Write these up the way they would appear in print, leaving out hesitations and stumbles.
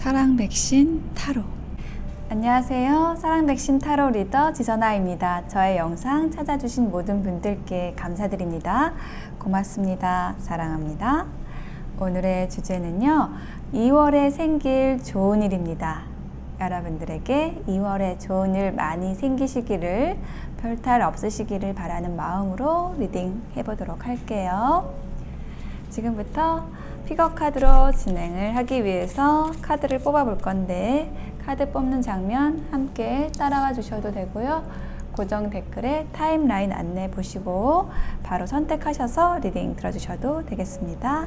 사랑 백신 타로. 안녕하세요. 사랑 백신 타로 리더 지선아입니다. 저의 영상 찾아주신 모든 분들께 감사드립니다. 고맙습니다. 사랑합니다. 오늘의 주제는요, 2월에 생길 좋은 일입니다. 여러분들에게 2월에 좋은 일 많이 생기시기를, 별탈 없으시기를 바라는 마음으로 리딩 해보도록 할게요. 지금부터 픽업 카드로 진행을 하기 위해서 카드를 뽑아 볼 건데, 카드 뽑는 장면 함께 따라와 주셔도 되고요. 고정 댓글에 타임라인 안내 보시고 바로 선택하셔서 리딩 들어주셔도 되겠습니다.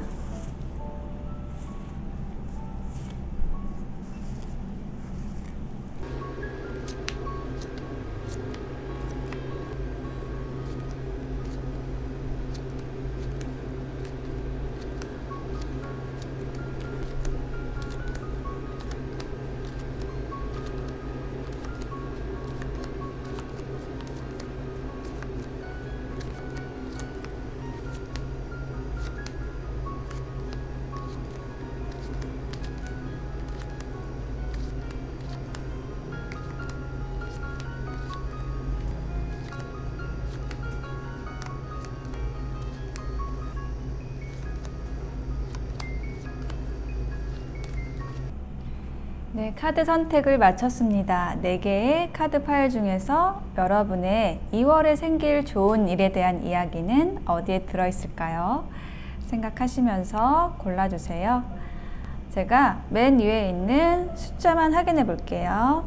네, 카드 선택을 마쳤습니다. 4개의 카드 파일 중에서 여러분의 2월에 생길 좋은 일에 대한 이야기는 어디에 들어있을까요? 생각하시면서 골라주세요. 제가 맨 위에 있는 숫자만 확인해 볼게요.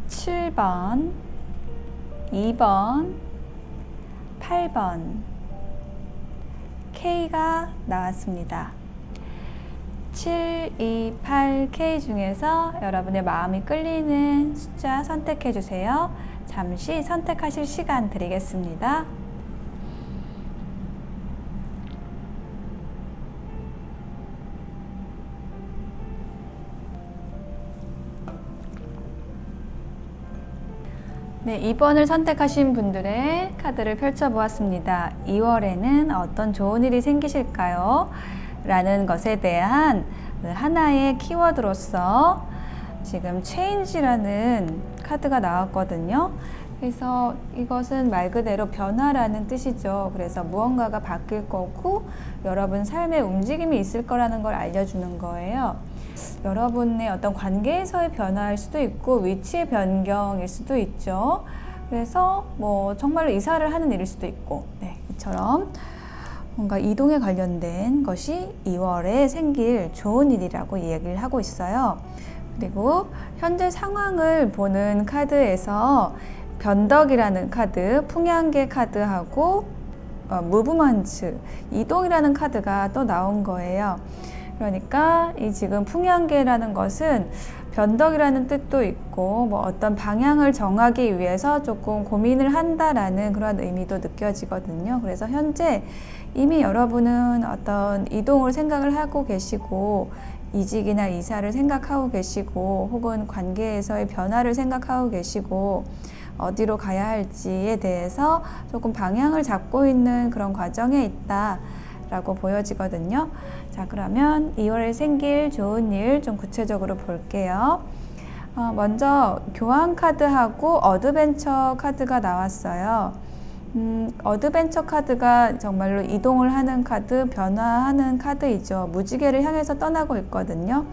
7번, 2번, 8번, K가 나왔습니다. 7, 2, 8, K 중에서 여러분의 마음이 끌리는 숫자 선택해 주세요. 잠시 선택하실 시간 드리겠습니다. 네, 2번을 선택하신 분들의 카드를 펼쳐보았습니다. 2월에는 어떤 좋은 일이 생기실까요? 라는 것에 대한 하나의 키워드로서 지금 change라는 카드가 나왔거든요. 그래서 이것은 말 그대로 변화라는 뜻이죠. 그래서 무언가가 바뀔 거고 여러분 삶의 움직임이 있을 거라는 걸 알려주는 거예요. 여러분의 어떤 관계에서의 변화일 수도 있고 위치의 변경일 수도 있죠. 그래서 뭐 정말로 이사를 하는 일일 수도 있고, 네, 이처럼 뭔가 이동에 관련된 것이 2월에 생길 좋은 일이라고 얘기를 하고 있어요. 그리고 현재 상황을 보는 카드에서 변덕이라는 카드, 풍향계 카드하고 무브먼트, 이동이라는 카드가 또 나온 거예요. 그러니까 이 지금 풍향계라는 것은 변덕이라는 뜻도 있고 뭐 어떤 방향을 정하기 위해서 조금 고민을 한다라는 그런 의미도 느껴지거든요. 그래서 현재 이미 여러분은 어떤 이동을 생각을 하고 계시고 이직이나 이사를 생각하고 계시고 혹은 관계에서의 변화를 생각하고 계시고 어디로 가야 할지에 대해서 조금 방향을 잡고 있는 그런 과정에 있다 라고 보여지거든요. 자, 그러면 2월에 생길 좋은 일 좀 구체적으로 볼게요. 먼저 교환 카드하고 어드벤처 카드가 나왔어요. 어드벤처 카드가 정말로 이동을 하는 카드, 변화하는 카드이죠. 무지개를 향해서 떠나고 있거든요.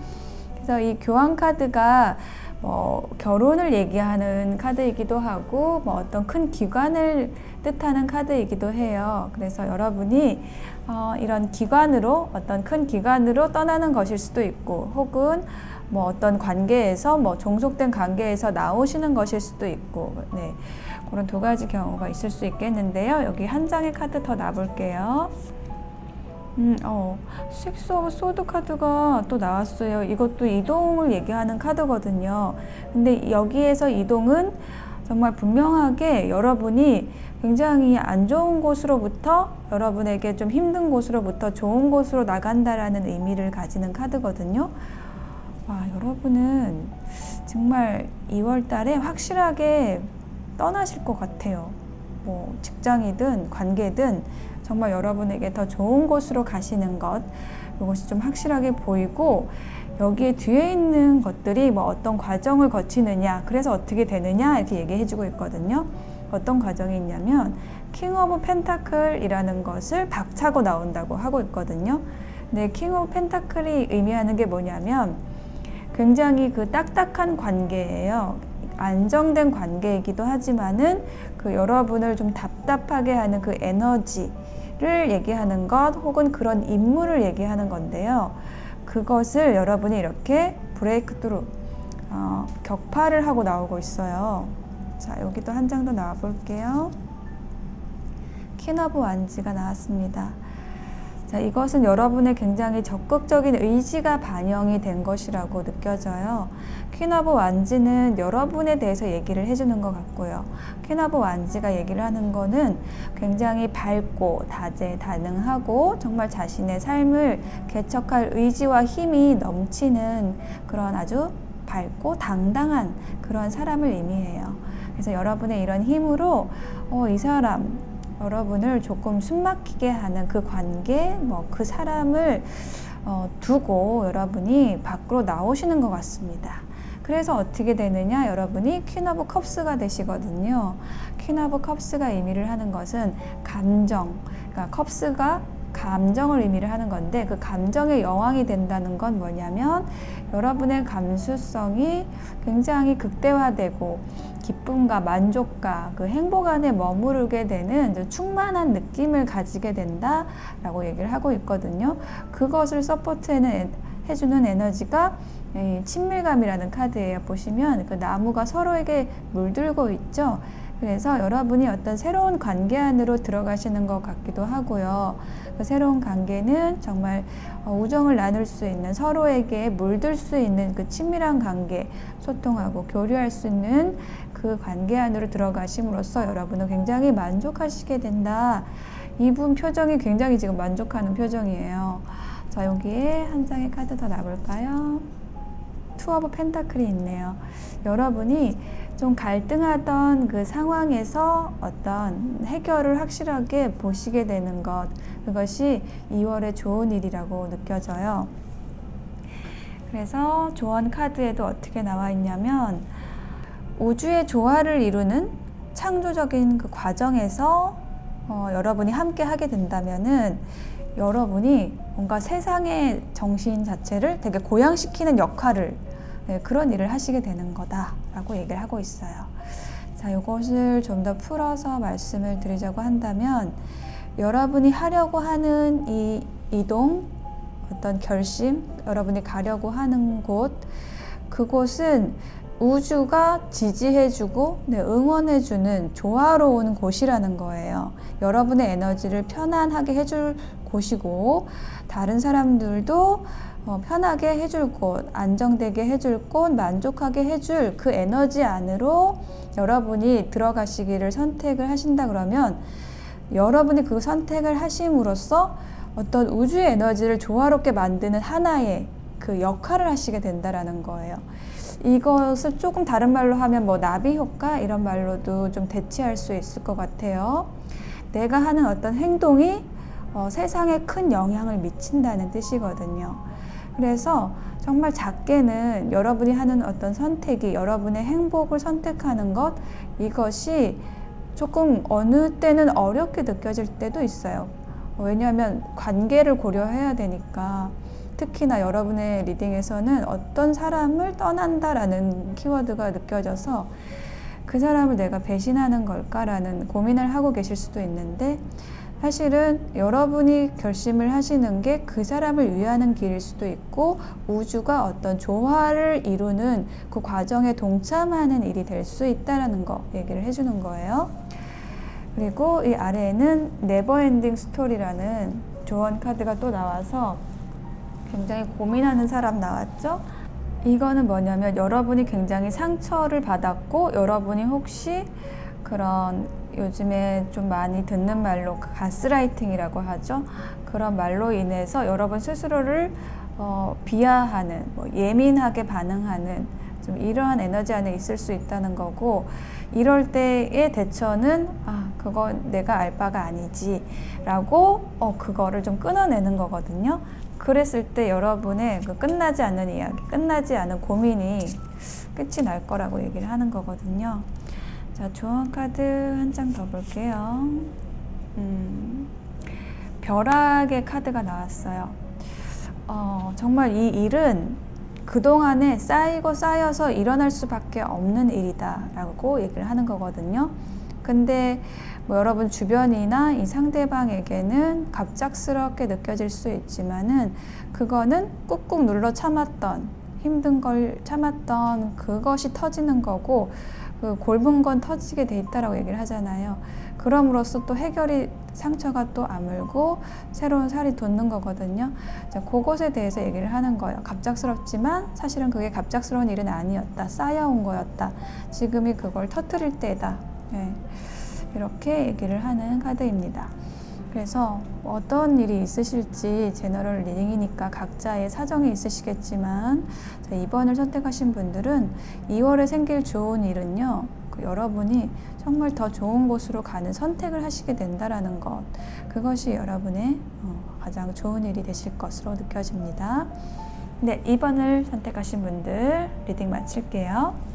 그래서 이 교환 카드가 뭐 결혼을 얘기하는 카드이기도 하고 뭐 어떤 큰 기관을 뜻하는 카드이기도 해요. 그래서 여러분이 이런 기관으로, 어떤 큰 기관으로 떠나는 것일 수도 있고 혹은 뭐 어떤 관계에서 뭐 종속된 관계에서 나오시는 것일 수도 있고, 네, 그런 두 가지 경우가 있을 수 있겠는데요. 여기 한 장의 카드 더 놔볼게요. 식스 오브 소드 카드가 또 나왔어요. 이것도 이동을 얘기하는 카드거든요. 근데 여기에서 이동은 정말 분명하게 여러분이 굉장히 안 좋은 곳으로부터 여러분에게 좀 힘든 곳으로부터 좋은 곳으로 나간다라는 의미를 가지는 카드거든요. 와, 여러분은 정말 2월 달에 확실하게 떠나실 것 같아요. 뭐 직장이든 관계든 정말 여러분에게 더 좋은 곳으로 가시는 것, 이것이 좀 확실하게 보이고 여기에 뒤에 있는 것들이 뭐 어떤 과정을 거치느냐, 그래서 어떻게 되느냐 이렇게 얘기해 주고 있거든요. 어떤 과정이 있냐면 킹 오브 펜타클이라는 것을 박차고 나온다고 하고 있거든요. 근데 킹 오브 펜타클이 의미하는 게 뭐냐면 굉장히 그 딱딱한 관계예요. 안정된 관계이기도 하지만은 그 여러분을 좀 답답하게 하는 그 에너지를 얘기하는 것, 혹은 그런 인물을 얘기하는 건데요. 그것을 여러분이 이렇게 브레이크 트루, 격파를 하고 나오고 있어요. 자, 여기도 한 장 더 나와 볼게요. 퀸 오브 완즈가 나왔습니다. 자, 이것은 여러분의 굉장히 적극적인 의지가 반영이 된 것이라고 느껴져요. 퀸 오브 완즈는 여러분에 대해서 얘기를 해주는 것 같고요. 퀸 오브 완즈가 얘기를 하는 거는 굉장히 밝고 다재다능하고 정말 자신의 삶을 개척할 의지와 힘이 넘치는 그런 아주 밝고 당당한 그런 사람을 의미해요. 그래서 여러분의 이런 힘으로 이 사람, 여러분을 조금 숨막히게 하는 그 관계, 그 사람을 두고 여러분이 밖으로 나오시는 것 같습니다. 그래서 어떻게 되느냐, 여러분이 퀸 오브 컵스가 되시거든요. 퀸 오브 컵스가 의미를 하는 것은 감정, 그러니까 컵스가 감정을 의미를 하는 건데, 그 감정의 여왕이 된다는 건 뭐냐면 여러분의 감수성이 굉장히 극대화되고 기쁨과 만족과 그 행복 안에 머무르게 되는 충만한 느낌을 가지게 된다라고 얘기를 하고 있거든요. 그것을 서포트해주는 에너지가 친밀감이라는 카드예요. 보시면 그 나무가 서로에게 물들고 있죠. 그래서 여러분이 어떤 새로운 관계 안으로 들어가시는 것 같기도 하고요. 그 새로운 관계는 정말 우정을 나눌 수 있는, 서로에게 물들 수 있는 그 친밀한 관계, 소통하고 교류할 수 있는 그 관계 안으로 들어가심으로써 여러분은 굉장히 만족하시게 된다. 이분 표정이 굉장히 지금 만족하는 표정이에요. 자, 여기에 한 장의 카드 더 놔볼까요? 투 오브 펜타클이 있네요. 여러분이 좀 갈등하던 그 상황에서 어떤 해결을 확실하게 보시게 되는 것, 그것이 2월의 좋은 일이라고 느껴져요. 그래서 조언 카드에도 어떻게 나와 있냐면 우주의 조화를 이루는 창조적인 그 과정에서 여러분이 함께 하게 된다면은 여러분이 뭔가 세상의 정신 자체를 되게 고양시키는 역할을, 그런 일을 하시게 되는 거다라고 얘기를 하고 있어요. 자, 이것을 좀 더 풀어서 말씀을 드리자고 한다면 여러분이 하려고 하는 이 이동, 어떤 결심, 여러분이 가려고 하는 곳, 그곳은 우주가 지지해주고 응원해주는 조화로운 곳이라는 거예요. 여러분의 에너지를 편안하게 해줄 곳이고, 다른 사람들도 편하게 해줄 곳, 안정되게 해줄 곳, 만족하게 해줄 그 에너지 안으로 여러분이 들어가시기를 선택을 하신다 그러면 여러분이 그 선택을 하심으로써 어떤 우주의 에너지를 조화롭게 만드는 하나의 그 역할을 하시게 된다라는 거예요. 이것을 조금 다른 말로 하면 나비 효과 이런 말로도 좀 대체할 수 있을 것 같아요. 내가 하는 어떤 행동이 세상에 큰 영향을 미친다는 뜻이거든요. 그래서 정말 작게는 여러분이 하는 어떤 선택이 여러분의 행복을 선택하는 것, 이것이 조금 어느 때는 어렵게 느껴질 때도 있어요. 왜냐하면 관계를 고려해야 되니까. 특히나 여러분의 리딩에서는 어떤 사람을 떠난다라는 키워드가 느껴져서 그 사람을 내가 배신하는 걸까라는 고민을 하고 계실 수도 있는데, 사실은 여러분이 결심을 하시는 게 그 사람을 위하는 길일 수도 있고 우주가 어떤 조화를 이루는 그 과정에 동참하는 일이 될 수 있다는 거 얘기를 해주는 거예요. 그리고 이 아래에는 네버엔딩 스토리라는 조언 카드가 또 나와서 굉장히 고민하는 사람 나왔죠? 이거는 뭐냐면 여러분이 굉장히 상처를 받았고, 여러분이 혹시 그런 요즘에 좀 많이 듣는 말로 가스라이팅이라고 하죠. 그런 말로 인해서 여러분 스스로를 비하하는, 예민하게 반응하는 좀 이러한 에너지 안에 있을 수 있다는 거고, 이럴 때의 대처는 그건 내가 알 바가 아니지 라고 그거를 좀 끊어내는 거거든요. 그랬을 때 여러분의 그 끝나지 않는 이야기, 끝나지 않은 고민이 끝이 날 거라고 얘기를 하는 거거든요. 자, 조언 카드 한 장 더 볼게요. 벼락의 카드가 나왔어요. 정말 이 일은 그동안에 쌓이고 쌓여서 일어날 수밖에 없는 일이다 라고 얘기를 하는 거거든요. 근데 뭐 여러분 주변이나 이 상대방에게는 갑작스럽게 느껴질 수 있지만은 그거는 꾹꾹 눌러 참았던, 힘든 걸 참았던 그것이 터지는 거고, 그 골문 건 터지게 돼 있다라고 얘기를 하잖아요. 그럼으로써 또 해결이, 상처가 또 아물고 새로운 살이 돋는 거거든요. 자, 그것에 대해서 얘기를 하는 거예요. 갑작스럽지만 사실은 그게 갑작스러운 일은 아니었다. 쌓여온 거였다. 지금이 그걸 터뜨릴 때다. 네. 이렇게 얘기를 하는 카드입니다. 그래서 어떤 일이 있으실지 제너럴 리딩이니까 각자의 사정이 있으시겠지만, 자, 2번을 선택하신 분들은 2월에 생길 좋은 일은요, 여러분이 정말 더 좋은 곳으로 가는 선택을 하시게 된다라는 것, 그것이 여러분의 가장 좋은 일이 되실 것으로 느껴집니다. 네, 2번을 선택하신 분들 리딩 마칠게요.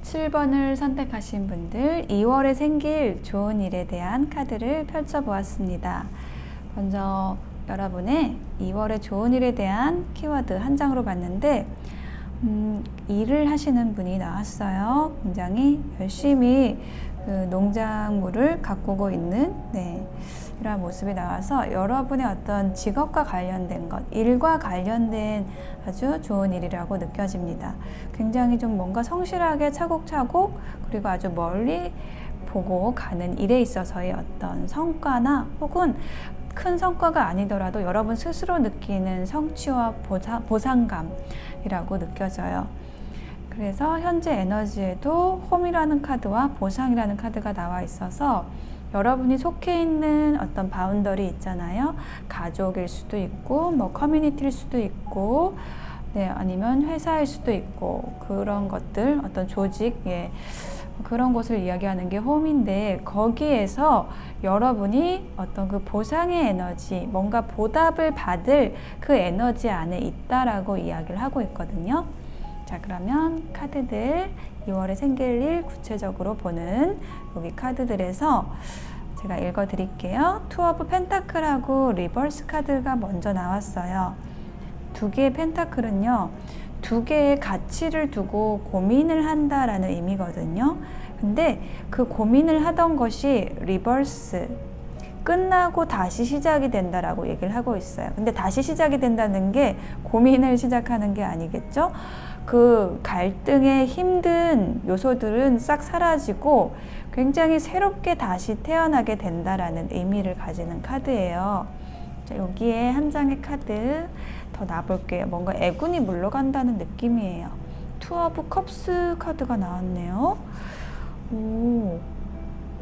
7번을 선택하신 분들 2월에 생길 좋은 일에 대한 카드를 펼쳐보았습니다. 먼저 여러분의 2월의 좋은 일에 대한 키워드 한 장으로 봤는데, 일을 하시는 분이 나왔어요. 굉장히 열심히 그 농작물을 가꾸고 있는, 네, 이런 모습이 나와서 여러분의 어떤 직업과 관련된 것, 일과 관련된 아주 좋은 일이라고 느껴집니다. 굉장히 좀 뭔가 성실하게 차곡차곡, 그리고 아주 멀리 보고 가는 일에 있어서의 어떤 성과나 혹은 큰 성과가 아니더라도 여러분 스스로 느끼는 성취와 보상감이라고 느껴져요. 그래서 현재 에너지에도 홈이라는 카드와 보상이라는 카드가 나와 있어서 여러분이 속해 있는 어떤 바운더리 있잖아요. 가족일 수도 있고, 뭐 커뮤니티일 수도 있고, 네, 아니면 회사일 수도 있고, 그런 것들, 어떤 조직, 예, 그런 곳을 이야기하는 게 홈인데, 거기에서 여러분이 어떤 그 보상의 에너지, 뭔가 보답을 받을 그 에너지 안에 있다라고 이야기를 하고 있거든요. 자, 그러면 카드들 2월에 생길 일 구체적으로 보는 여기 카드들에서 제가 읽어 드릴게요. 투 오브 펜타클하고 리버스 카드가 먼저 나왔어요. 두 개의 펜타클은요, 두 개의 가치를 두고 고민을 한다라는 의미거든요. 근데 그 고민을 하던 것이 리버스, 끝나고 다시 시작이 된다라고 얘기를 하고 있어요. 근데 다시 시작이 된다는 게 고민을 시작하는 게 아니겠죠? 그 갈등의 힘든 요소들은 싹 사라지고 굉장히 새롭게 다시 태어나게 된다라는 의미를 가지는 카드예요. 자, 여기에 한 장의 카드 더 놔볼게요. 뭔가 애군이 물러간다는 느낌이에요. 투 오브 컵스 카드가 나왔네요. 오,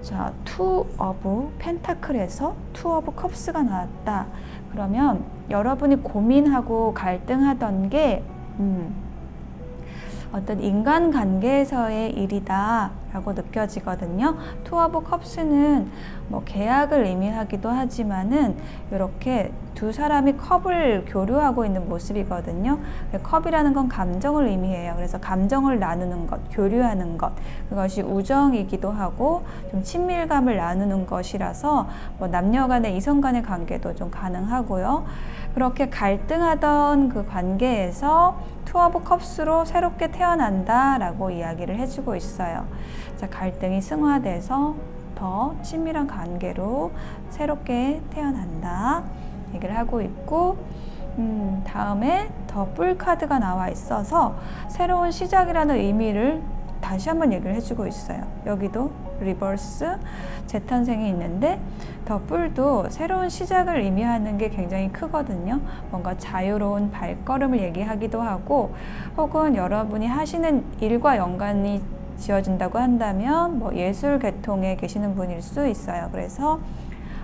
자, 투 오브 펜타클에서 투 오브 컵스가 나왔다. 그러면 여러분이 고민하고 갈등하던 게 어떤 인간관계에서의 일이다 라고 느껴지거든요. 투 오브 컵스는 뭐 계약을 의미하기도 하지만은 이렇게 두 사람이 컵을 교류하고 있는 모습이거든요. 컵이라는 건 감정을 의미해요. 그래서 감정을 나누는 것, 교류하는 것, 그것이 우정이기도 하고 좀 친밀감을 나누는 것이라서 뭐 남녀 간의, 이성 간의 관계도 좀 가능하고요. 그렇게 갈등하던 그 관계에서 투 오브 컵스로 새롭게 태어난다 라고 이야기를 해주고 있어요. 자, 갈등이 승화돼서 더 친밀한 관계로 새롭게 태어난다 얘기를 하고 있고, 다음에 더 뿔 카드가 나와 있어서 새로운 시작이라는 의미를 다시 한번 얘기를 해주고 있어요. 여기도 리버스, 재탄생이 있는데 더 뿔도 새로운 시작을 의미하는 게 굉장히 크거든요. 뭔가 자유로운 발걸음을 얘기하기도 하고, 혹은 여러분이 하시는 일과 연관이 지어진다고 한다면 뭐 예술 계통에 계시는 분일 수 있어요. 그래서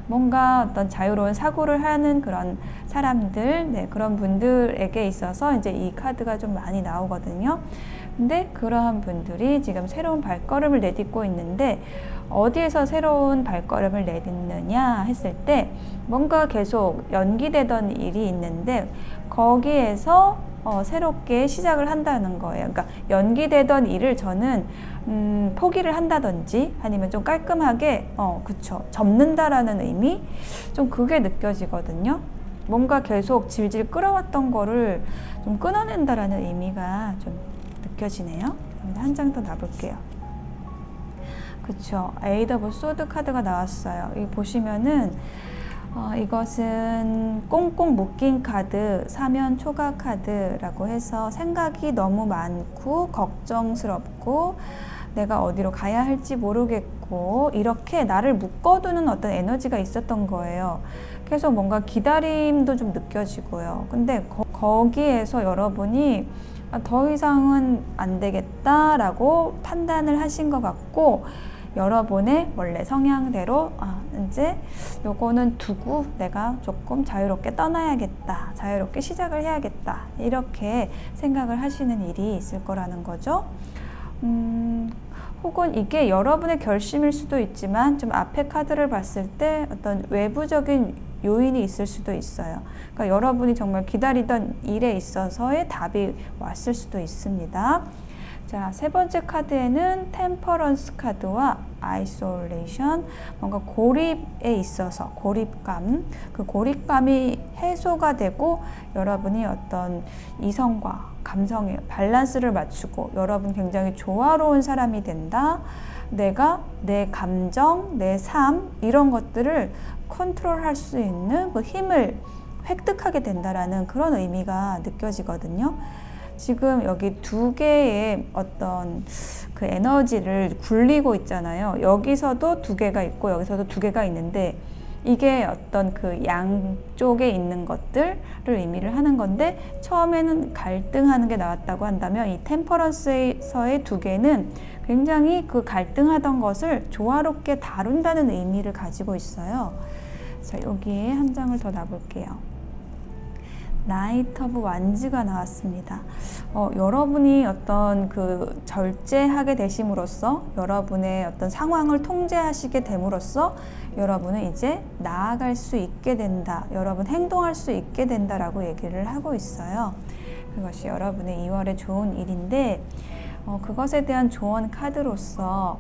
뭔가 어떤 자유로운 사고를 하는 그런 사람들, 네, 그런 분들에게 있어서 이제 이 카드가 좀 많이 나오거든요. 근데 그러한 분들이 지금 새로운 발걸음을 내딛고 있는데 어디에서 새로운 발걸음을 내딛느냐 했을 때 뭔가 계속 연기되던 일이 있는데 거기에서 새롭게 시작을 한다는 거예요. 그러니까 연기되던 일을 저는 포기를 한다든지 아니면 좀 깔끔하게 그쵸, 접는다라는 의미, 좀 그게 느껴지거든요. 뭔가 계속 질질 끌어왔던 거를 좀 끊어낸다라는 의미가 좀 느껴지네요. 한 장 더 놔볼게요. 그쵸, 에이드 오브 소드 카드가 나왔어요. 여기 보시면은 이것은 꽁꽁 묶인 카드, 사면 초과 카드라고 해서 생각이 너무 많고 걱정스럽고 내가 어디로 가야 할지 모르겠고 이렇게 나를 묶어두는 어떤 에너지가 있었던 거예요. 계속 뭔가 기다림도 좀 느껴지고요. 근데 거기에서 여러분이 더 이상은 안 되겠다라고 판단을 하신 것 같고 여러분의 원래 성향대로 이제 요거는 두고 내가 조금 자유롭게 떠나야겠다, 자유롭게 시작을 해야겠다 이렇게 생각을 하시는 일이 있을 거라는 거죠. 혹은 이게 여러분의 결심일 수도 있지만 좀 앞에 카드를 봤을 때 어떤 외부적인 요인이 있을 수도 있어요. 그러니까 여러분이 정말 기다리던 일에 있어서의 답이 왔을 수도 있습니다. 자, 세 번째 카드에는 템퍼런스 카드와 아이솔레이션, 뭔가 고립에 있어서 고립감, 그 고립감이 해소가 되고 여러분이 어떤 이성과 감성의 밸런스를 맞추고 여러분 굉장히 조화로운 사람이 된다. 내가 내 감정, 내 삶 이런 것들을 컨트롤할 수 있는 그 힘을 획득하게 된다라는 그런 의미가 느껴지거든요. 지금 여기 두 개의 어떤 그 에너지를 굴리고 있잖아요. 여기서도 두 개가 있고 여기서도 두 개가 있는데 이게 어떤 그 양쪽에 있는 것들을 의미를 하는 건데 처음에는 갈등하는 게 나왔다고 한다면 이 템퍼런스에서의 두 개는 굉장히 그 갈등하던 것을 조화롭게 다룬다는 의미를 가지고 있어요. 자, 여기에 한 장을 더 놔볼게요. 나이트 오브 완즈가 나왔습니다. 여러분이 어떤 그 절제하게 되심으로써 여러분의 어떤 상황을 통제하시게 됨으로써 여러분은 이제 나아갈 수 있게 된다. 여러분 행동할 수 있게 된다라고 얘기를 하고 있어요. 그것이 여러분의 2월의 좋은 일인데 그것에 대한 조언 카드로서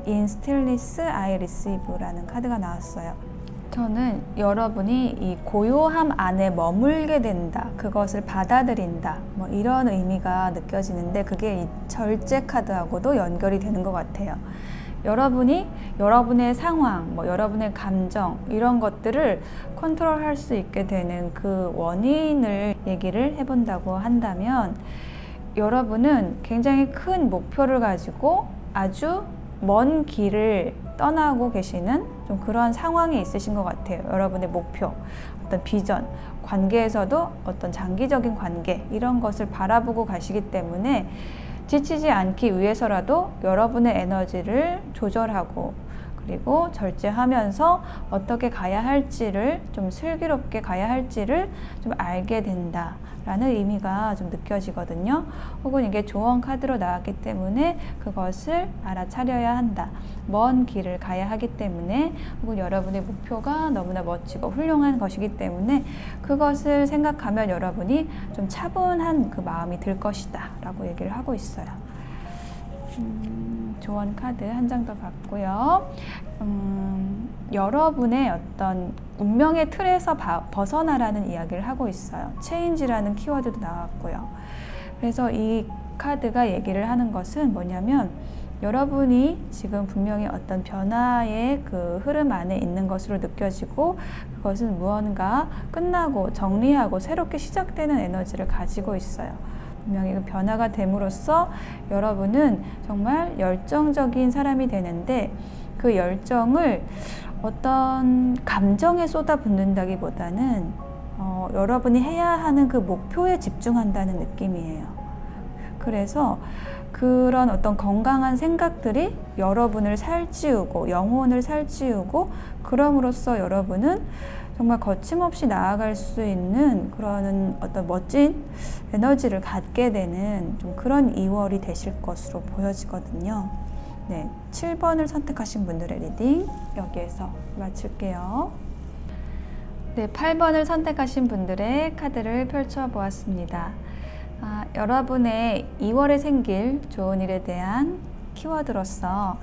In stillness I receive라는 카드가 나왔어요. 저는 여러분이 이 고요함 안에 머물게 된다, 그것을 받아들인다, 뭐 이런 의미가 느껴지는데 그게 이 절제 카드하고도 연결이 되는 것 같아요. 여러분이 여러분의 상황, 뭐 여러분의 감정 이런 것들을 컨트롤할 수 있게 되는 그 원인을 얘기를 해본다고 한다면 여러분은 굉장히 큰 목표를 가지고 아주 먼 길을 떠나고 계시는 좀 그런 상황에 있으신 것 같아요. 여러분의 목표, 어떤 비전, 관계에서도 어떤 장기적인 관계 이런 것을 바라보고 가시기 때문에 지치지 않기 위해서라도 여러분의 에너지를 조절하고 그리고 절제하면서 어떻게 가야 할지를 좀 슬기롭게 가야 할지를 좀 알게 된다라는 의미가 좀 느껴지거든요. 혹은 이게 조언 카드로 나왔기 때문에 그것을 알아차려야 한다. 먼 길을 가야 하기 때문에 혹은 여러분의 목표가 너무나 멋지고 훌륭한 것이기 때문에 그것을 생각하면 여러분이 좀 차분한 그 마음이 들 것이다 라고 얘기를 하고 있어요. 조언 카드 한 장 더 받고요. 여러분의 어떤 운명의 틀에서 벗어나라는 이야기를 하고 있어요. 체인지라는 키워드도 나왔고요. 그래서 이 카드가 얘기를 하는 것은 뭐냐면 여러분이 지금 분명히 어떤 변화의 그 흐름 안에 있는 것으로 느껴지고 그것은 무언가 끝나고 정리하고 새롭게 시작되는 에너지를 가지고 있어요. 분명히 그 변화가 됨으로써 여러분은 정말 열정적인 사람이 되는데 그 열정을 어떤 감정에 쏟아붓는다기보다는 여러분이 해야 하는 그 목표에 집중한다는 느낌이에요. 그래서 그런 어떤 건강한 생각들이 여러분을 살찌우고 영혼을 살찌우고 그럼으로써 여러분은 정말 거침없이 나아갈 수 있는 그런 어떤 멋진 에너지를 갖게 되는 좀 그런 2월이 되실 것으로 보여지거든요. 네, 7번을 선택하신 분들의 리딩 여기에서 마칠게요. 네, 8번을 선택하신 분들의 카드를 펼쳐보았습니다. 여러분의 2월에 생길 좋은 일에 대한 키워드로서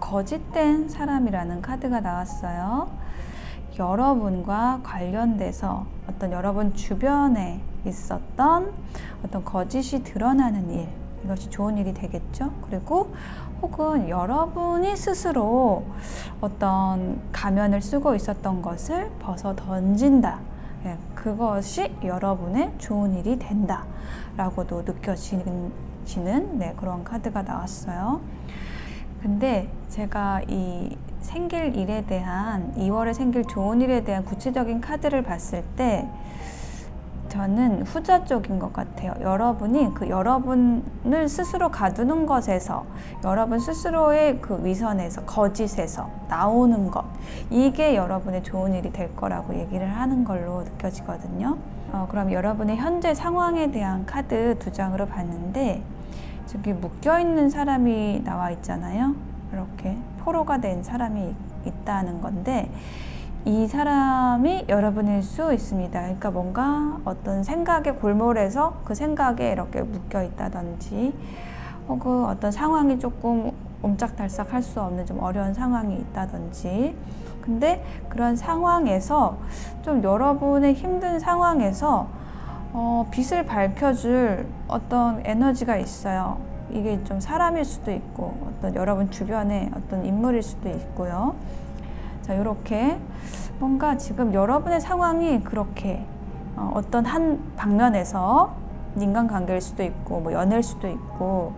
거짓된 사람이라는 카드가 나왔어요. 여러분과 관련돼서 어떤 여러분 주변에 있었던 어떤 거짓이 드러나는 일, 이것이 좋은 일이 되겠죠. 그리고 혹은 여러분이 스스로 어떤 가면을 쓰고 있었던 것을 벗어 던진다. 그것이 여러분의 좋은 일이 된다 라고도 느껴지는 그런 카드가 나왔어요. 근데 제가 이 생길 일에 대한 2월에 생길 좋은 일에 대한 구체적인 카드를 봤을 때 저는 후자 쪽인 것 같아요. 여러분이 그 여러분을 스스로 가두는 것에서, 여러분 스스로의 그 위선에서, 거짓에서 나오는 것, 이게 여러분의 좋은 일이 될 거라고 얘기를 하는 걸로 느껴지거든요. 그럼 여러분의 현재 상황에 대한 카드 2장으로 봤는데 저기 묶여있는 사람이 나와 있잖아요. 이렇게 포로가 된 사람이 있다는 건데 이 사람이 여러분일 수 있습니다. 그러니까 뭔가 어떤 생각의 골몰에서 그 생각에 이렇게 묶여 있다든지 혹은 어떤 상황이 조금 옴짝달싹 할 수 없는 좀 어려운 상황이 있다든지, 근데 그런 상황에서 좀 여러분의 힘든 상황에서 빛을 밝혀줄 어떤 에너지가 있어요. 이게 좀 사람일 수도 있고 어떤 여러분 주변의 어떤 인물일 수도 있고요. 자, 이렇게 뭔가 지금 여러분의 상황이 그렇게 어떤 한 방면에서 인간관계일 수도 있고 뭐 연애일 수도 있고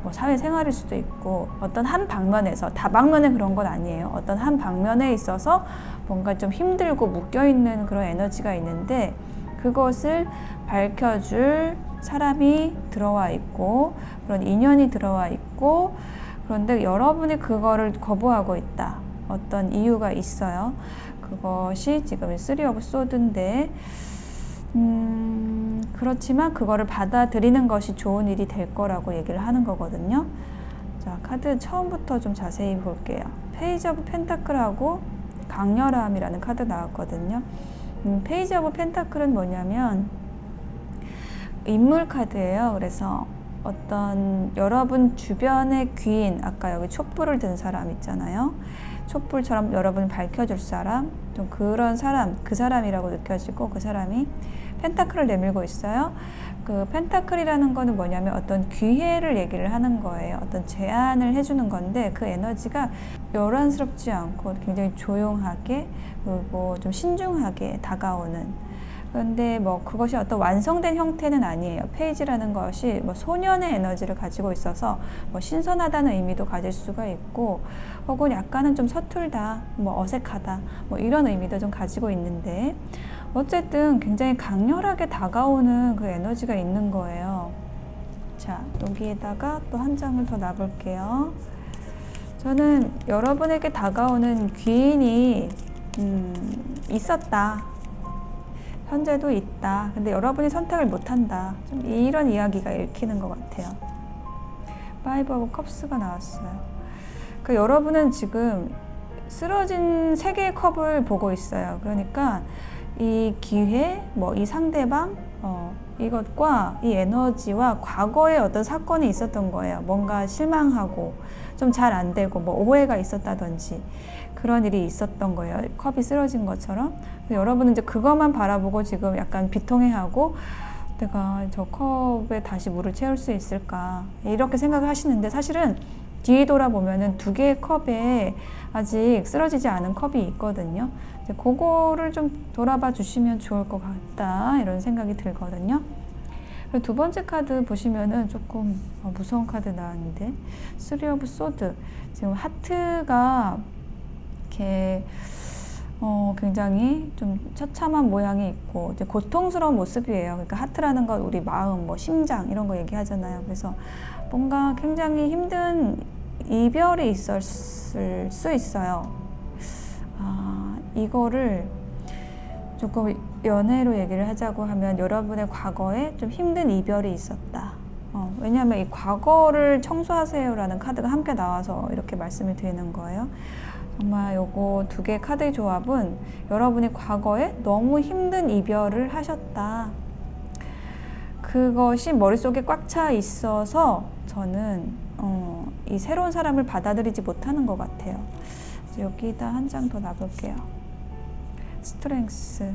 뭐 사회생활일 수도 있고 어떤 한 방면에서, 다방면에 그런 건 아니에요. 어떤 한 방면에 있어서 뭔가 좀 힘들고 묶여있는 그런 에너지가 있는데 그것을 밝혀줄 사람이 들어와 있고 그런 인연이 들어와 있고, 그런데 여러분이 그거를 거부하고 있다. 어떤 이유가 있어요. 그것이 지금 3 of Swords인데 그렇지만 그거를 받아들이는 것이 좋은 일이 될 거라고 얘기를 하는 거거든요. 자, 카드 처음부터 좀 자세히 볼게요. 페이지 오브 펜타클하고 강렬함이라는 카드 나왔거든요. 페이지 오브 펜타클은 뭐냐면 인물 카드예요. 그래서 어떤 여러분 주변의 귀인, 아까 여기 촛불을 든 사람 있잖아요. 촛불처럼 여러분을 밝혀줄 사람, 좀 그런 사람, 그 사람이라고 느껴지고 그 사람이 펜타클을 내밀고 있어요. 그 펜타클이라는 거는 뭐냐면 어떤 기회를 얘기를 하는 거예요. 어떤 제안을 해주는 건데 그 에너지가 요란스럽지 않고 굉장히 조용하게 그리고 좀 신중하게 다가오는, 그런데 뭐 그것이 어떤 완성된 형태는 아니에요. 페이지라는 것이 뭐 소년의 에너지를 가지고 있어서 뭐 신선하다는 의미도 가질 수가 있고 혹은 약간은 좀 서툴다, 뭐 어색하다, 뭐 이런 의미도 좀 가지고 있는데 어쨌든 굉장히 강렬하게 다가오는 그 에너지가 있는 거예요. 자, 여기에다가 또 한 장을 더 놔볼게요. 저는 여러분에게 다가오는 귀인이 있었다. 현재도 있다. 근데 여러분이 선택을 못한다. 좀 이런 이야기가 읽히는 것 같아요. 5 of Cups가 나왔어요. 그러니까 여러분은 지금 쓰러진 3개의 컵을 보고 있어요. 그러니까 이 기회, 뭐 이 상대방, 이것과 이 에너지와 과거에 어떤 사건이 있었던 거예요. 뭔가 실망하고 좀 잘 안 되고 뭐 오해가 있었다든지 그런 일이 있었던 거예요. 컵이 쓰러진 것처럼. 여러분은 이제 그것만 바라보고 지금 약간 비통해하고 내가 저 컵에 다시 물을 채울 수 있을까 이렇게 생각을 하시는데 사실은 뒤에 돌아보면은 2개의 컵에 아직 쓰러지지 않은 컵이 있거든요. 이제 그거를 좀 돌아봐 주시면 좋을 것 같다 이런 생각이 들거든요. 그리고 2번째 카드 보시면은 조금 무서운 카드 나왔는데 3 of Swords, 지금 하트가 이렇게 굉장히 좀 처참한 모양이 있고 이제 고통스러운 모습이에요. 그러니까 하트라는 건 우리 마음, 뭐 심장 이런 거 얘기하잖아요. 그래서 뭔가 굉장히 힘든 이별이 있었을 수 있어요. 이거를 조금 연애로 얘기를 하자고 하면 여러분의 과거에 좀 힘든 이별이 있었다. 왜냐하면 이 과거를 청소하세요라는 카드가 함께 나와서 이렇게 말씀을 드리는 거예요. 정말 요거 두 개의 카드의 조합은 여러분이 과거에 너무 힘든 이별을 하셨다. 그것이 머릿속에 꽉 차 있어서 저는 이 새로운 사람을 받아들이지 못하는 것 같아요. 여기다 한 장 더 놔볼게요. 스트렝스.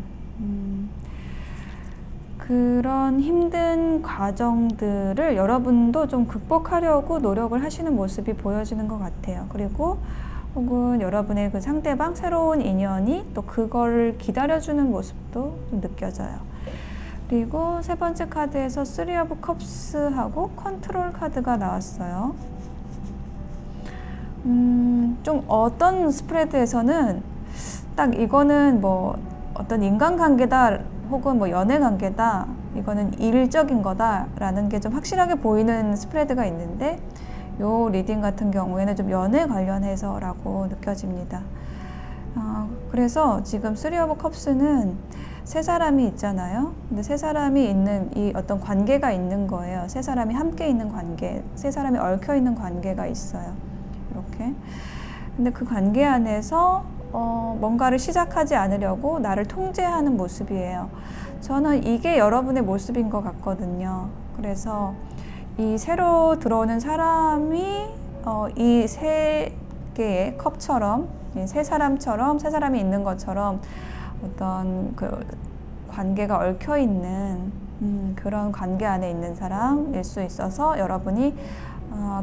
그런 힘든 과정들을 여러분도 좀 극복하려고 노력을 하시는 모습이 보여지는 것 같아요. 그리고 혹은 여러분의 그 상대방, 새로운 인연이 또 그걸 기다려주는 모습도 좀 느껴져요. 그리고 세 번째 카드에서 3 오브 컵스하고 컨트롤 카드가 나왔어요. 좀 어떤 스프레드에서는 딱 이거는 뭐 어떤 인간관계다 혹은 뭐 연애관계다, 이거는 일적인 거다라는 게 좀 확실하게 보이는 스프레드가 있는데, 요 리딩 같은 경우에는 좀 연애 관련해서라고 느껴집니다. 그래서 지금 3 오브 컵스는 세 사람이 있잖아요. 근데 세 사람이 있는 이 어떤 관계가 있는 거예요. 세 사람이 함께 있는 관계, 세 사람이 얽혀 있는 관계가 있어요. 이렇게. 근데 그 관계 안에서 뭔가를 시작하지 않으려고 나를 통제하는 모습이에요. 저는 이게 여러분의 모습인 것 같거든요. 그래서 이 새로 들어오는 사람이 이 세 개의 컵처럼, 세 사람처럼, 세 사람이 있는 것처럼 어떤 그 관계가 얽혀 있는 그런 관계 안에 있는 사람일 수 있어서 여러분이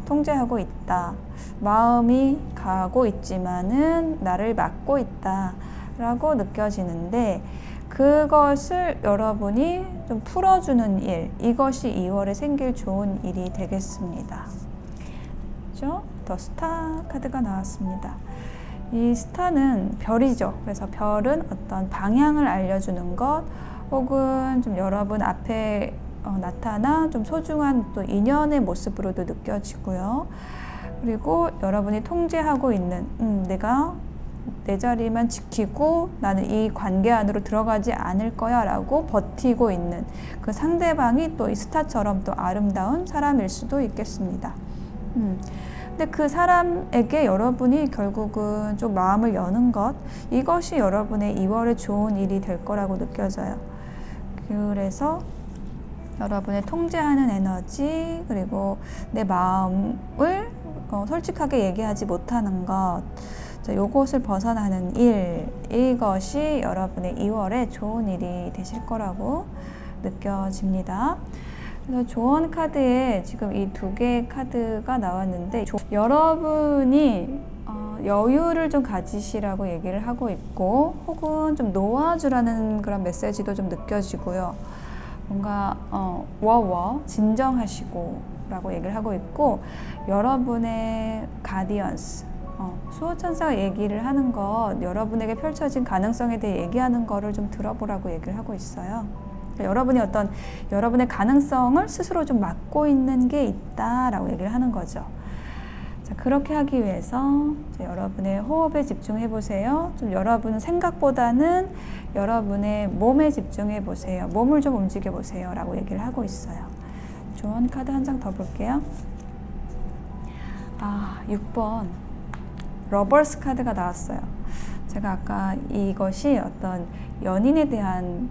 통제하고 있다. 마음이 가고 있지만은 나를 막고 있다 라고 느껴지는데, 그것을 여러분이 좀 풀어주는 일, 이것이 2월에 생길 좋은 일이 되겠습니다. 그렇죠? 더 스타 카드가 나왔습니다. 이 스타는 별이죠. 그래서 별은 어떤 방향을 알려주는 것, 혹은 좀 여러분 앞에 나타나 좀 소중한 또 인연의 모습으로도 느껴지고요. 그리고 여러분이 통제하고 있는 내가 내 자리만 지키고 나는 이 관계 안으로 들어가지 않을 거야 라고 버티고 있는 그 상대방이 또 이 스타처럼 또 아름다운 사람일 수도 있겠습니다. 근데 그 사람에게 여러분이 결국은 좀 마음을 여는 것, 이것이 여러분의 2월에 좋은 일이 될 거라고 느껴져요. 그래서 여러분의 통제하는 에너지, 그리고 내 마음을 솔직하게 얘기하지 못하는 것, 요것을 벗어나는 일, 이것이 여러분의 2월에 좋은 일이 되실 거라고 느껴집니다. 그래서 조언 카드에 지금 이 두 개의 카드가 나왔는데, 여러분이 여유를 좀 가지시라고 얘기를 하고 있고, 혹은 좀 놓아주라는 그런 메시지도 좀 느껴지고요. 뭔가 진정하시고 라고 얘기를 하고 있고, 여러분의 가디언스, 수호천사가 얘기를 하는 것, 여러분에게 펼쳐진 가능성에 대해 얘기하는 거를 좀 들어보라고 얘기를 하고 있어요. 여러분이 어떤 여러분의 가능성을 스스로 좀 막고 있는 게 있다라고 얘기를 하는 거죠. 자, 그렇게 하기 위해서 여러분의 호흡에 집중해 보세요. 좀 여러분 생각보다는 여러분의 몸에 집중해 보세요. 몸을 좀 움직여 보세요 라고 얘기를 하고 있어요. 조언 카드 한 장 더 볼게요. 6번 러버스 카드가 나왔어요. 제가 아까 이것이 어떤 연인에 대한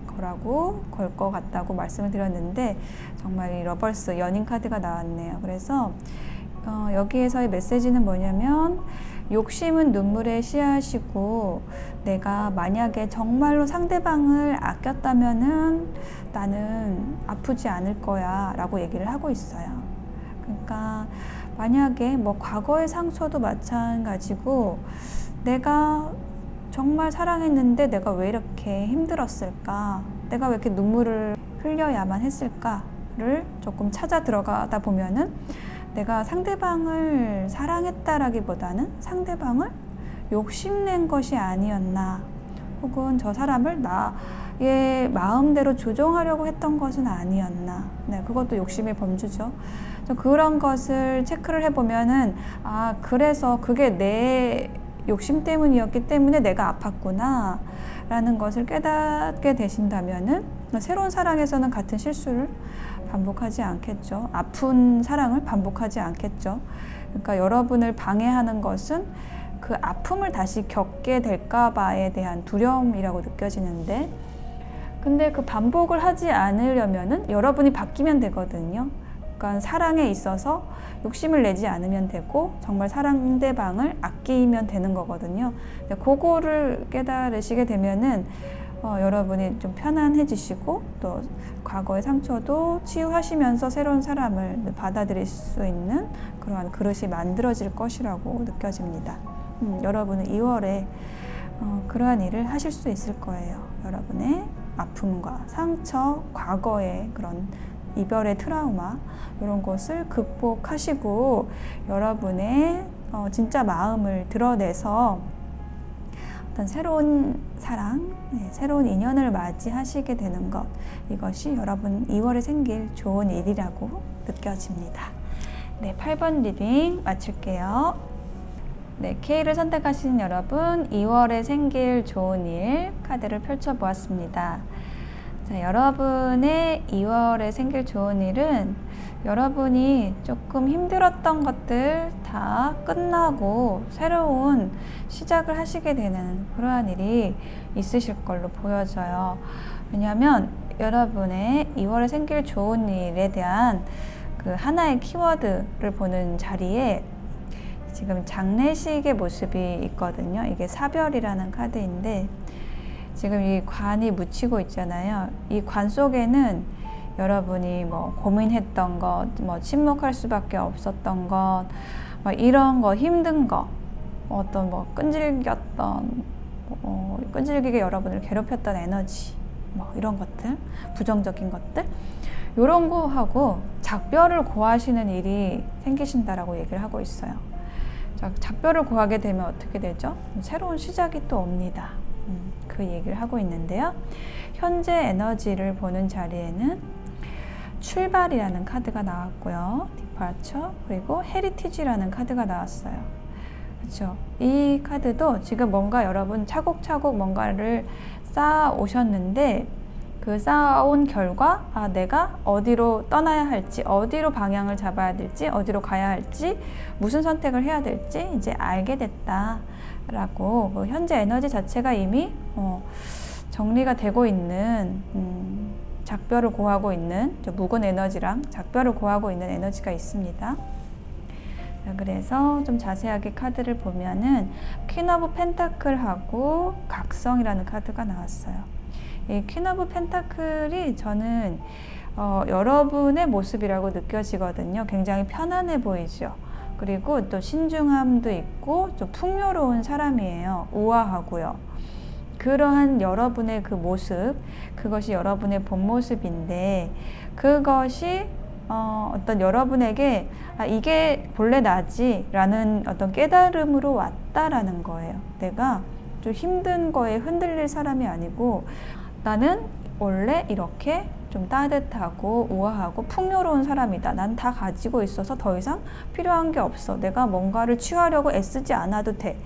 거라고 걸 것 같다고 말씀을 드렸는데, 정말 이 러버스 연인 카드가 나왔네요. 그래서 여기에서의 메시지는 뭐냐면, 욕심은 눈물의 씨앗이고 내가 만약에 정말로 상대방을 아꼈다면은 나는 아프지 않을 거야 라고 얘기를 하고 있어요. 그러니까 만약에 뭐 과거의 상처도 마찬가지고, 내가 정말 사랑했는데 내가 왜 이렇게 힘들었을까? 내가 왜 이렇게 눈물을 흘려야만 했을까를 조금 찾아 들어가다 보면은, 내가 상대방을 사랑했다라기보다는 상대방을 욕심낸 것이 아니었나, 혹은 저 사람을 나의 마음대로 조종하려고 했던 것은 아니었나. 네, 그것도 욕심의 범주죠. 그런 것을 체크를 해보면은, 그래서 그게 내 욕심 때문이었기 때문에 내가 아팠구나 라는 것을 깨닫게 되신다면은 새로운 사랑에서는 같은 실수를 반복하지 않겠죠. 아픈 사랑을 반복하지 않겠죠. 그러니까 여러분을 방해하는 것은 그 아픔을 다시 겪게 될까 봐에 대한 두려움이라고 느껴지는데, 근데 그 반복을 하지 않으려면은 여러분이 바뀌면 되거든요. 그러니까 사랑에 있어서 욕심을 내지 않으면 되고 정말 상대방을 아끼면 되는 거거든요. 근데 그거를 깨달으시게 되면은 여러분이 좀 편안해지시고 또 과거의 상처도 치유하시면서 새로운 사람을 받아들일 수 있는 그러한 그릇이 만들어질 것이라고 느껴집니다. 여러분은 2월에 그러한 일을 하실 수 있을 거예요. 여러분의 아픔과 상처, 과거의 그런 이별의 트라우마 이런 것을 극복하시고 여러분의 진짜 마음을 드러내서 어떤 새로운 사랑, 새로운 인연을 맞이하시게 되는 것, 이것이 여러분 2월에 생길 좋은 일이라고 느껴집니다. 네, 8번 리딩 마칠게요. 네, K를 선택하신 여러분 2월에 생길 좋은 일 카드를 펼쳐보았습니다. 자, 여러분의 2월에 생길 좋은 일은 여러분이 조금 힘들었던 것들 다 끝나고 새로운 시작을 하시게 되는 그러한 일이 있으실 걸로 보여져요. 왜냐하면 여러분의 2월에 생길 좋은 일에 대한 그 하나의 키워드를 보는 자리에 지금 장례식의 모습이 있거든요. 이게 사별이라는 카드인데 지금 이 관이 묻히고 있잖아요. 이 관 속에는 여러분이 뭐 고민했던 것, 뭐 침묵할 수밖에 없었던 것, 뭐 이런 거 힘든 거, 어떤 뭐 끈질기게 여러분을 괴롭혔던 에너지, 뭐 이런 것들, 부정적인 것들, 이런 거 하고 작별을 고하시는 일이 생기신다라고 얘기를 하고 있어요. 자, 작별을 고하게 되면 어떻게 되죠? 새로운 시작이 또 옵니다. 그 얘기를 하고 있는데요. 현재 에너지를 보는 자리에는 출발이라는 카드가 나왔고요. 디파처, 그리고 헤리티지라는 카드가 나왔어요. 그렇죠? 이 카드도 지금 뭔가 여러분 차곡차곡 뭔가를 쌓아 오셨는데 그 쌓아온 결과 내가 어디로 떠나야 할지, 어디로 방향을 잡아야 될지, 어디로 가야 할지, 무슨 선택을 해야 될지 이제 알게 됐다라고 현재 에너지 자체가 이미 정리가 되고 있는 작별을 고하고 있는 묵은 에너지랑 작별을 고하고 있는 에너지가 있습니다. 자, 그래서 좀 자세하게 카드를 보면은 퀸 오브 펜타클하고 각성이라는 카드가 나왔어요. 이 퀸 오브 펜타클이 저는 여러분의 모습이라고 느껴지거든요. 굉장히 편안해 보이죠. 그리고 또 신중함도 있고 좀 풍요로운 사람이에요. 우아하고요. 그러한 여러분의 그 모습, 그것이 여러분의 본 모습인데 그것이 어떤 여러분에게 이게 본래 나지 라는 어떤 깨달음으로 왔다라는 거예요. 내가 좀 힘든 거에 흔들릴 사람이 아니고 나는 원래 이렇게 좀 따뜻하고 우아하고 풍요로운 사람이다. 난 다 가지고 있어서 더 이상 필요한 게 없어. 내가 뭔가를 취하려고 애쓰지 않아도 돼.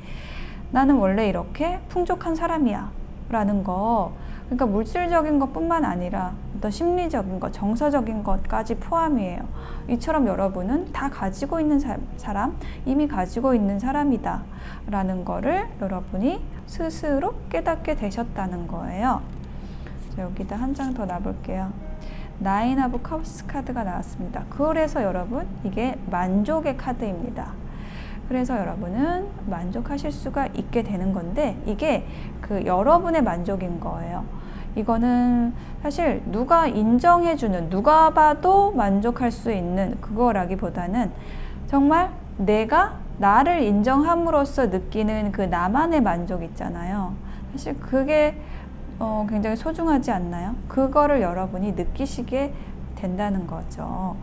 나는 원래 이렇게 풍족한 사람이야 라는 거. 그러니까 물질적인 것뿐만 아니라 어떤 심리적인 것, 정서적인 것까지 포함이에요. 이처럼 여러분은 다 가지고 있는 사람, 이미 가지고 있는 사람이다 라는 거를 여러분이 스스로 깨닫게 되셨다는 거예요. 자, 여기다 한 장 더 놔볼게요. 나인 오브 컵스 카드가 나왔습니다. 그래서 여러분 이게 만족의 카드입니다. 그래서 여러분은 만족하실 수가 있게 되는 건데 이게 그 여러분의 만족인 거예요. 이거는 사실 누가 인정해주는, 누가 봐도 만족할 수 있는 그거라기보다는 정말 내가 나를 인정함으로써 느끼는 그 나만의 만족 있잖아요. 사실 그게 굉장히 소중하지 않나요? 그거를 여러분이 느끼시게 된다는 거죠.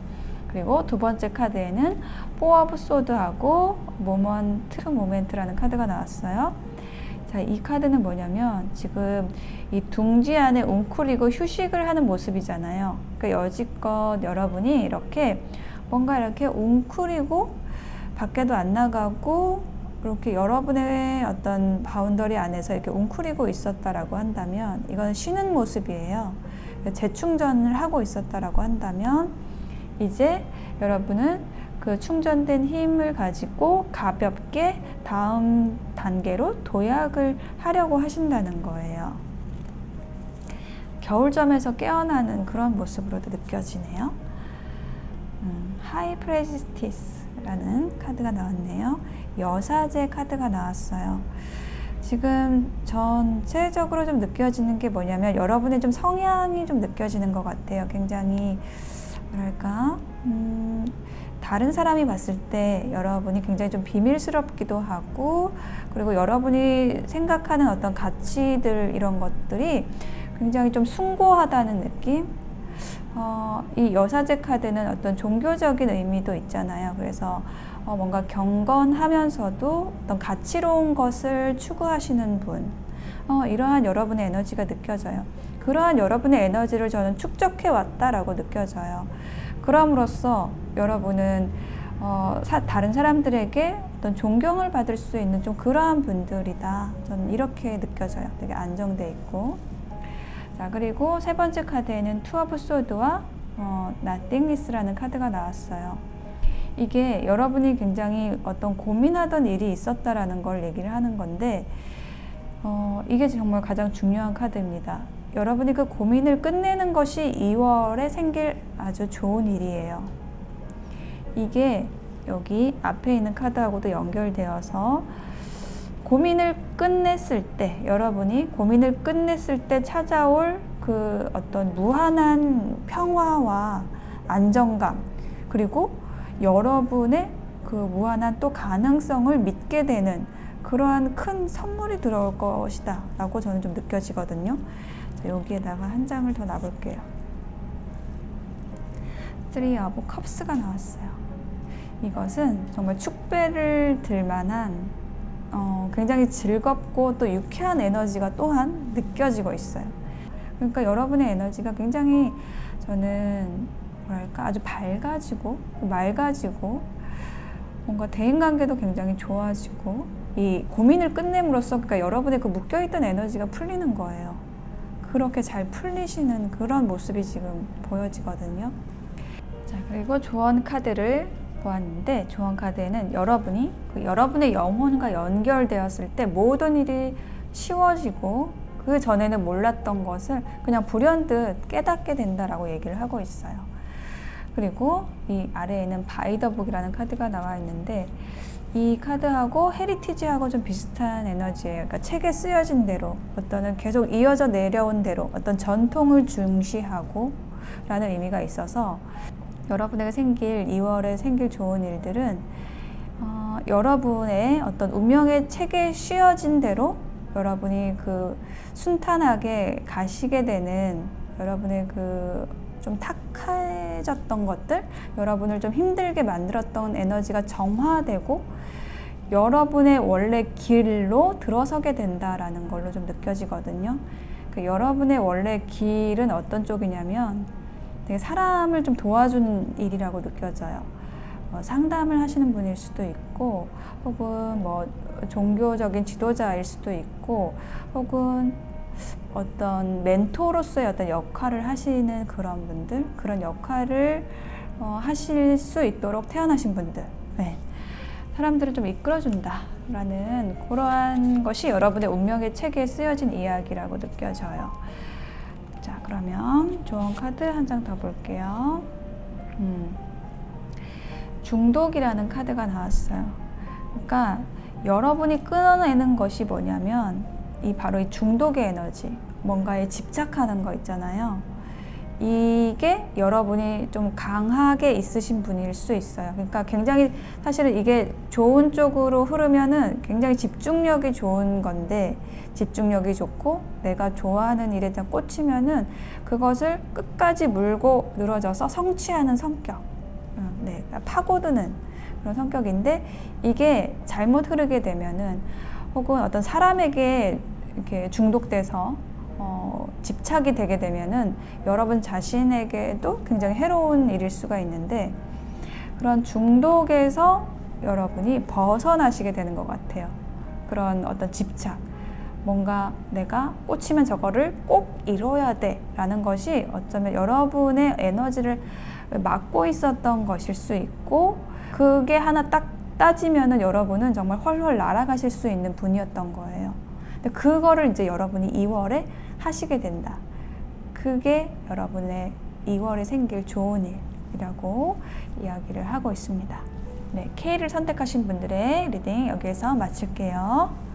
그리고 두 번째 카드에는 포 오브 소드하고 모멘트라는 카드가 나왔어요. 자, 이 카드는 뭐냐면 지금 이 둥지 안에 웅크리고 휴식을 하는 모습이잖아요. 그러니까 여지껏 여러분이 이렇게 뭔가 이렇게 웅크리고 밖에도 안 나가고 이렇게 여러분의 어떤 바운더리 안에서 이렇게 웅크리고 있었다라고 한다면 이건 쉬는 모습이에요. 재충전을 하고 있었다라고 한다면 이제 여러분은 그 충전된 힘을 가지고 가볍게 다음 단계로 도약을 하려고 하신다는 거예요. 겨울잠에서 깨어나는 그런 모습으로도 느껴지네요. 하이 프레지티스라는 카드가 나왔네요. 여사제 카드가 나왔어요. 지금 전체적으로 좀 느껴지는 게 뭐냐면 여러분의 좀 성향이 좀 느껴지는 것 같아요. 굉장히 뭐랄까 다른 사람이 봤을 때 여러분이 굉장히 좀 비밀스럽기도 하고, 그리고 여러분이 생각하는 어떤 가치들 이런 것들이 굉장히 좀 숭고하다는 느낌. 이 여사제 카드는 어떤 종교적인 의미도 있잖아요. 그래서 뭔가 경건하면서도 어떤 가치로운 것을 추구하시는 분, 이러한 여러분의 에너지가 느껴져요. 그러한 여러분의 에너지를 저는 축적해 왔다라고 느껴져요. 그럼으로써 여러분은 다른 사람들에게 어떤 존경을 받을 수 있는 좀 그러한 분들이다. 저는 이렇게 느껴져요. 되게 안정돼 있고. 자, 그리고 세 번째 카드에는 투 오브 소드와 nothingness라는 카드가 나왔어요. 이게 여러분이 굉장히 어떤 고민하던 일이 있었다라는 걸 얘기를 하는 건데, 이게 정말 가장 중요한 카드입니다. 여러분이 그 고민을 끝내는 것이 2월에 생길 아주 좋은 일이에요. 이게 여기 앞에 있는 카드하고도 연결되어서 고민을 끝냈을 때, 여러분이 고민을 끝냈을 때 찾아올 그 어떤 무한한 평화와 안정감, 그리고 여러분의 그 무한한 또 가능성을 믿게 되는 그러한 큰 선물이 들어올 것이다 라고 저는 좀 느껴지거든요. 자, 여기에다가 한 장을 더 놔볼게요. Three of Cups가 나왔어요. 이것은 정말 축배를 들 만한 굉장히 즐겁고 또 유쾌한 에너지가 또한 느껴지고 있어요. 그러니까 여러분의 에너지가 굉장히 저는 뭐랄까 아주 밝아지고 맑아지고 뭔가 대인관계도 굉장히 좋아지고 이 고민을 끝냄으로써 그러니까 여러분의 그 묶여있던 에너지가 풀리는 거예요. 그렇게 잘 풀리시는 그런 모습이 지금 보여지거든요. 자, 그리고 조언 카드를 보았는데 조언 카드에는 여러분이 여러분의 영혼과 연결되었을 때 모든 일이 쉬워지고 그 전에는 몰랐던 것을 그냥 불현듯 깨닫게 된다라고 얘기를 하고 있어요. 그리고 이 아래에는 바이 더 북이라는 카드가 나와 있는데 이 카드하고 헤리티지하고 좀 비슷한 에너지예요. 그러니까 책에 쓰여진 대로 어떤 계속 이어져 내려온 대로 어떤 전통을 중시하고 라는 의미가 있어서 여러분에게 생길 2월에 생길 좋은 일들은 여러분의 어떤 운명의 책에 씌어진 대로 여러분이 그 순탄하게 가시게 되는 여러분의 그 좀 탁해졌던 것들, 여러분을 좀 힘들게 만들었던 에너지가 정화되고 여러분의 원래 길로 들어서게 된다라는 걸로 좀 느껴지거든요. 그 여러분의 원래 길은 어떤 쪽이냐면 되게 사람을 좀 도와주는 일이라고 느껴져요. 상담을 하시는 분일 수도 있고, 혹은 뭐 종교적인 지도자일 수도 있고, 혹은 어떤 멘토로서의 어떤 역할을 하시는 그런 분들, 그런 역할을 하실 수 있도록 태어나신 분들, 네. 사람들을 좀 이끌어준다라는 그러한 것이 여러분의 운명의 책에 쓰여진 이야기라고 느껴져요. 자, 그러면 조언 카드 한 장 더 볼게요. 중독이라는 카드가 나왔어요. 그러니까 여러분이 끊어내는 것이 뭐냐면 바로 이 중독의 에너지, 뭔가에 집착하는 거 있잖아요. 이게 여러분이 좀 강하게 있으신 분일 수 있어요. 그러니까 굉장히 사실은 이게 좋은 쪽으로 흐르면은 굉장히 집중력이 좋은 건데, 집중력이 좋고 내가 좋아하는 일에 대한 꽂히면은 그것을 끝까지 물고 늘어져서 성취하는 성격, 네, 파고드는 그런 성격인데, 이게 잘못 흐르게 되면은 혹은 어떤 사람에게 이렇게 중독돼서 집착이 되게 되면은 여러분 자신에게도 굉장히 해로운 일일 수가 있는데, 그런 중독에서 여러분이 벗어나시게 되는 것 같아요. 그런 어떤 집착, 뭔가 내가 꽂히면 저거를 꼭 이뤄야 돼 라는 것이 어쩌면 여러분의 에너지를 막고 있었던 것일 수 있고, 그게 하나 딱 따지면은 여러분은 정말 훨훨 날아가실 수 있는 분이었던 거예요. 근데 그거를 이제 여러분이 2월에 하시게 된다. 그게 여러분의 2월에 생길 좋은 일이라고 이야기를 하고 있습니다. 네, K를 선택하신 분들의 리딩 여기에서 마칠게요.